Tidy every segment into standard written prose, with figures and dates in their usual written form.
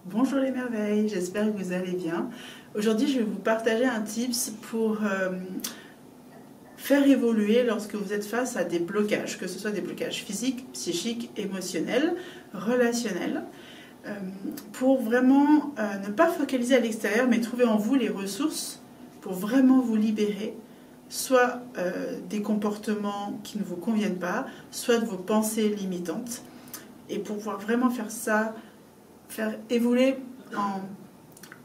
Bonjour les merveilles, j'espère que vous allez bien. Aujourd'hui, je vais vous partager un tips pour faire évoluer lorsque vous êtes face à des blocages, que ce soit des blocages physiques, psychiques, émotionnels, relationnels, pour vraiment ne pas focaliser à l'extérieur, mais trouver en vous les ressources pour vraiment vous libérer, soit des comportements qui ne vous conviennent pas, soit de vos pensées limitantes, et pour pouvoir vraiment faire ça, faire évoluer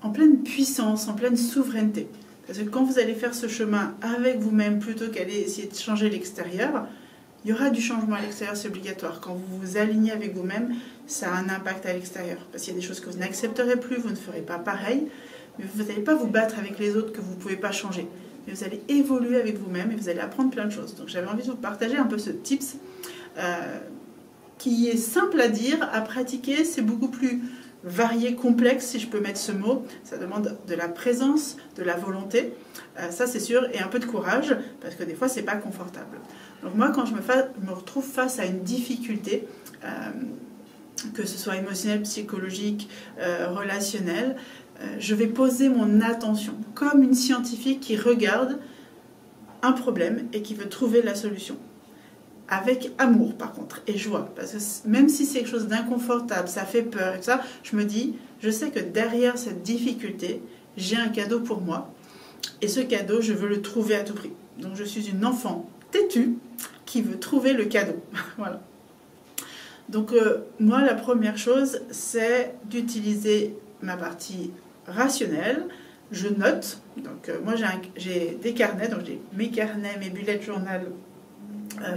en pleine puissance, en pleine souveraineté. Parce que quand vous allez faire ce chemin avec vous-même plutôt qu'aller essayer de changer l'extérieur, il y aura du changement à l'extérieur, c'est obligatoire. Quand vous vous alignez avec vous-même, ça a un impact à l'extérieur. Parce qu'il y a des choses que vous n'accepterez plus, vous ne ferez pas pareil, mais vous n'allez pas vous battre avec les autres que vous ne pouvez pas changer. Mais vous allez évoluer avec vous-même et vous allez apprendre plein de choses. Donc j'avais envie de vous partager un peu ce tips qui est simple à dire, à pratiquer, c'est beaucoup plus varié, complexe, si je peux mettre ce mot. Ça demande de la présence, de la volonté, ça c'est sûr, et un peu de courage, parce que des fois c'est pas confortable. Donc moi, quand je me retrouve face à une difficulté, que ce soit émotionnelle, psychologique, relationnelle, je vais poser mon attention, comme une scientifique qui regarde un problème et qui veut trouver la solution. Avec amour par contre et joie, parce que même si c'est quelque chose d'inconfortable, ça fait peur et tout ça, je me dis, je sais que derrière cette difficulté, j'ai un cadeau pour moi et ce cadeau, je veux le trouver à tout prix. Donc je suis une enfant têtue qui veut trouver le cadeau. Voilà. Donc moi, la première chose, c'est d'utiliser ma partie rationnelle. Je note, donc moi j'ai des carnets, donc j'ai mes carnets, mes bullet journal,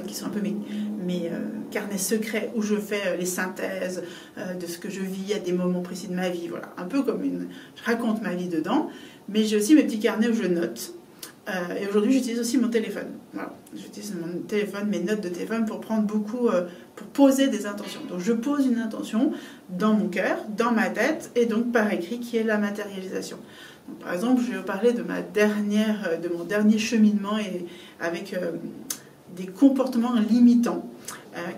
qui sont un peu mes carnets secrets où je fais les synthèses de ce que je vis à des moments précis de ma vie. Voilà, un peu comme je raconte ma vie dedans, mais j'ai aussi mes petits carnets où je note. Et aujourd'hui, j'utilise aussi mon téléphone. Voilà, j'utilise mon téléphone, mes notes de téléphone pour prendre beaucoup, pour poser des intentions. Donc, je pose une intention dans mon cœur, dans ma tête, et donc par écrit, qui est la matérialisation. Donc, par exemple, je vais vous parler de mon dernier cheminement et avec des comportements limitants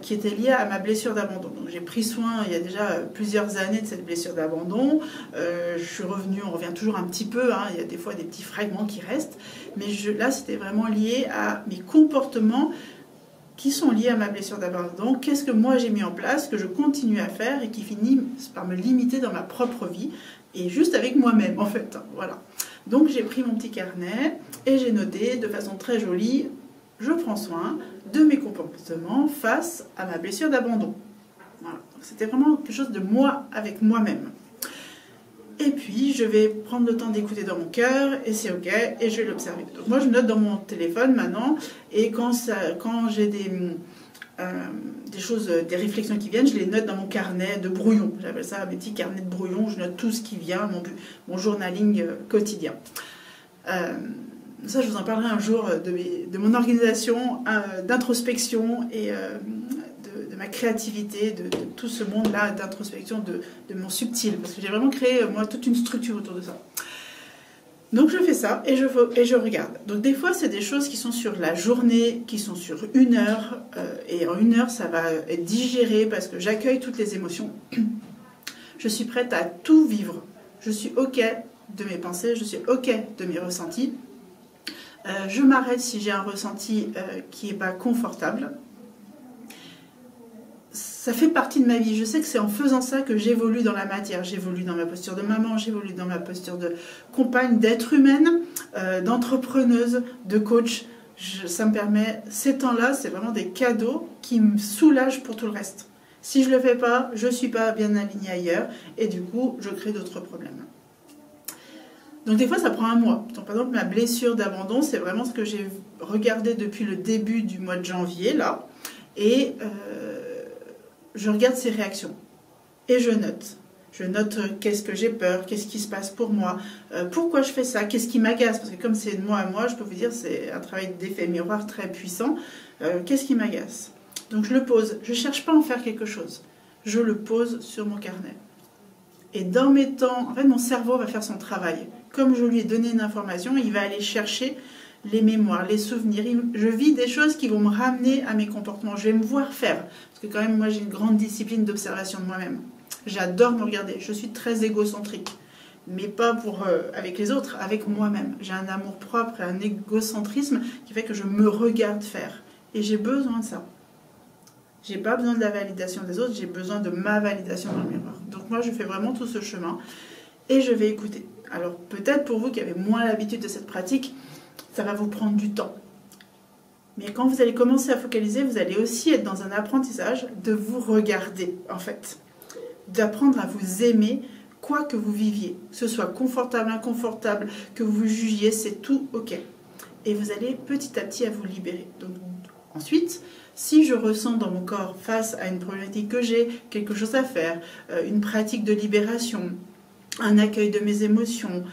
qui étaient liés à ma blessure d'abandon. Donc j'ai pris soin il y a déjà plusieurs années de cette blessure d'abandon. Je suis revenue, on revient toujours un petit peu, hein, il y a des fois des petits fragments qui restent, mais là c'était vraiment lié à mes comportements qui sont liés à ma blessure d'abandon. Qu'est-ce que moi j'ai mis en place, que je continue à faire et qui finit par me limiter dans ma propre vie et juste avec moi-même en fait. Voilà. Donc j'ai pris mon petit carnet et j'ai noté de façon très jolie. Je prends soin de mes comportements face à ma blessure d'abandon. Voilà. C'était vraiment quelque chose de moi avec moi-même. Et puis, je vais prendre le temps d'écouter dans mon cœur, et c'est ok, et je vais l'observer. Donc moi, je note dans mon téléphone maintenant, et quand j'ai des choses, des réflexions qui viennent, je les note dans mon carnet de brouillon. J'appelle ça mes petits carnets de brouillon, je note tout ce qui vient, mon journaling quotidien. Ça, je vous en parlerai un jour de mon organisation d'introspection et de ma créativité, de tout ce monde-là d'introspection, de mon subtil. Parce que j'ai vraiment créé, moi, toute une structure autour de ça. Donc, je fais ça et je regarde. Donc, des fois, c'est des choses qui sont sur la journée, qui sont sur 1 heure. Et en 1 heure, ça va être digéré parce que j'accueille toutes les émotions. Je suis prête à tout vivre. Je suis OK de mes pensées, je suis OK de mes ressentis. Je m'arrête si j'ai un ressenti qui n'est pas confortable. Ça fait partie de ma vie. Je sais que c'est en faisant ça que j'évolue dans la matière. J'évolue dans ma posture de maman, j'évolue dans ma posture de compagne, d'être humaine, d'entrepreneuse, de coach. Ça me permet, ces temps-là, c'est vraiment des cadeaux qui me soulagent pour tout le reste. Si je ne le fais pas, je ne suis pas bien alignée ailleurs et du coup, je crée d'autres problèmes. Donc des fois ça prend un mois. Donc, par exemple ma blessure d'abandon, c'est vraiment ce que j'ai regardé depuis le début du mois de janvier là, et je regarde ces réactions et je note. Je note qu'est-ce que j'ai peur, qu'est-ce qui se passe pour moi, pourquoi je fais ça, qu'est-ce qui m'agace, parce que comme c'est de moi à moi, je peux vous dire c'est un travail d'effet miroir très puissant. Qu'est-ce qui m'agace? Donc je le pose. Je cherche pas à en faire quelque chose. Je le pose sur mon carnet. Et dans mes temps, en fait mon cerveau va faire son travail. Comme je lui ai donné une information, il va aller chercher les mémoires, les souvenirs. Je vis des choses qui vont me ramener à mes comportements. Je vais me voir faire. Parce que quand même, moi, j'ai une grande discipline d'observation de moi-même. J'adore me regarder. Je suis très égocentrique. Mais pas pour avec les autres, avec moi-même. J'ai un amour propre et un égocentrisme qui fait que je me regarde faire. Et j'ai besoin de ça. J'ai pas besoin de la validation des autres, j'ai besoin de ma validation dans le miroir. Donc moi, je fais vraiment tout ce chemin et je vais écouter. Alors peut-être pour vous qui avez moins l'habitude de cette pratique, ça va vous prendre du temps. Mais quand vous allez commencer à focaliser, vous allez aussi être dans un apprentissage de vous regarder, en fait. D'apprendre à vous aimer, quoi que vous viviez. Que ce soit confortable, inconfortable, que vous jugiez, c'est tout OK. Et vous allez petit à petit à vous libérer. Donc ensuite, si je ressens dans mon corps, face à une problématique que j'ai, quelque chose à faire, une pratique de libération, un accueil de mes émotions,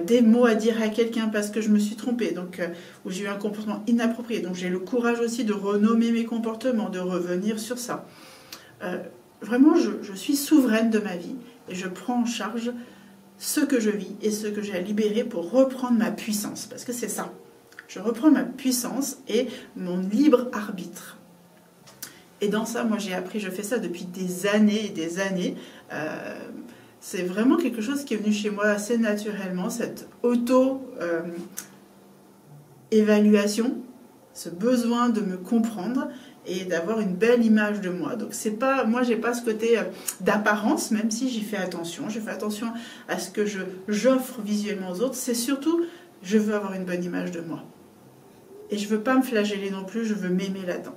des mots à dire à quelqu'un parce que je me suis trompée, donc où j'ai eu un comportement inapproprié, donc j'ai le courage aussi de renommer mes comportements, de revenir sur ça. Vraiment, je suis souveraine de ma vie et je prends en charge ce que je vis et ce que j'ai à libérer pour reprendre ma puissance, parce que c'est ça. Je reprends ma puissance et mon libre arbitre. Et dans ça, moi j'ai appris, je fais ça depuis des années et des années. C'est vraiment quelque chose qui est venu chez moi assez naturellement, cette auto-évaluation, ce besoin de me comprendre et d'avoir une belle image de moi. Donc c'est pas, moi j'ai pas ce côté d'apparence, même si j'y fais attention. Je fais attention à ce que j'offre visuellement aux autres. C'est surtout, je veux avoir une bonne image de moi. Et je ne veux pas me flageller non plus, je veux m'aimer là-dedans.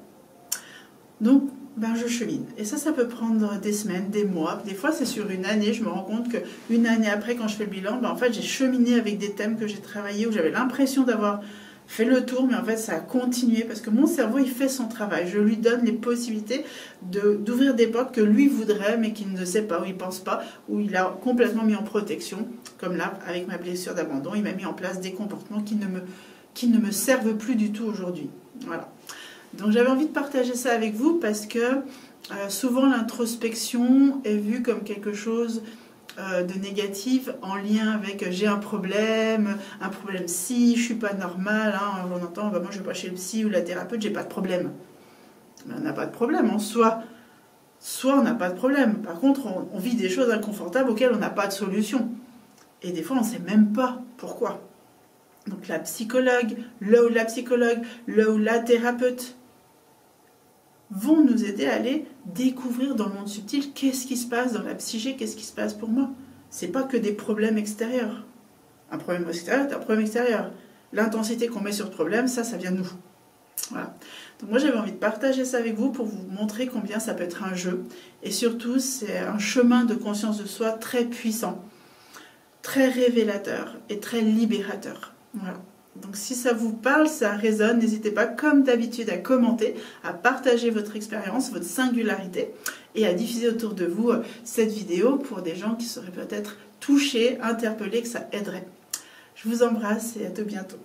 Donc, je chemine. Et ça peut prendre des semaines, des mois. Des fois, c'est sur une année. Je me rends compte qu'une année après, quand je fais le bilan, en fait, j'ai cheminé avec des thèmes que j'ai travaillés, où j'avais l'impression d'avoir fait le tour, mais en fait, ça a continué. Parce que mon cerveau, il fait son travail. Je lui donne les possibilités d'ouvrir des portes que lui voudrait, mais qu'il ne sait pas, ou il ne pense pas, où il a complètement mis en protection. Comme là, avec ma blessure d'abandon, il m'a mis en place des comportements qui ne me servent plus du tout aujourd'hui. Voilà. Donc j'avais envie de partager ça avec vous parce que souvent l'introspection est vue comme quelque chose de négatif en lien avec j'ai un problème si, je suis pas normale, hein, on entend moi je vais pas chez le psy ou la thérapeute, j'ai pas de problème. Mais on n'a pas de problème en soi. Soit on n'a pas de problème. Par contre, on vit des choses inconfortables auxquelles on n'a pas de solution. Et des fois on ne sait même pas pourquoi. Donc la psychologue, le ou la thérapeute vont nous aider à aller découvrir dans le monde subtil qu'est-ce qui se passe dans la psyché, qu'est-ce qui se passe pour moi. C'est pas que des problèmes extérieurs. Un problème extérieur, c'est un problème extérieur. L'intensité qu'on met sur le problème, ça vient de nous. Voilà. Donc moi j'avais envie de partager ça avec vous pour vous montrer combien ça peut être un jeu. Et surtout, c'est un chemin de conscience de soi très puissant, très révélateur et très libérateur. Voilà. Donc si ça vous parle, ça résonne, n'hésitez pas comme d'habitude à commenter, à partager votre expérience, votre singularité et à diffuser autour de vous cette vidéo pour des gens qui seraient peut-être touchés, interpellés, que ça aiderait. Je vous embrasse et à tout bientôt.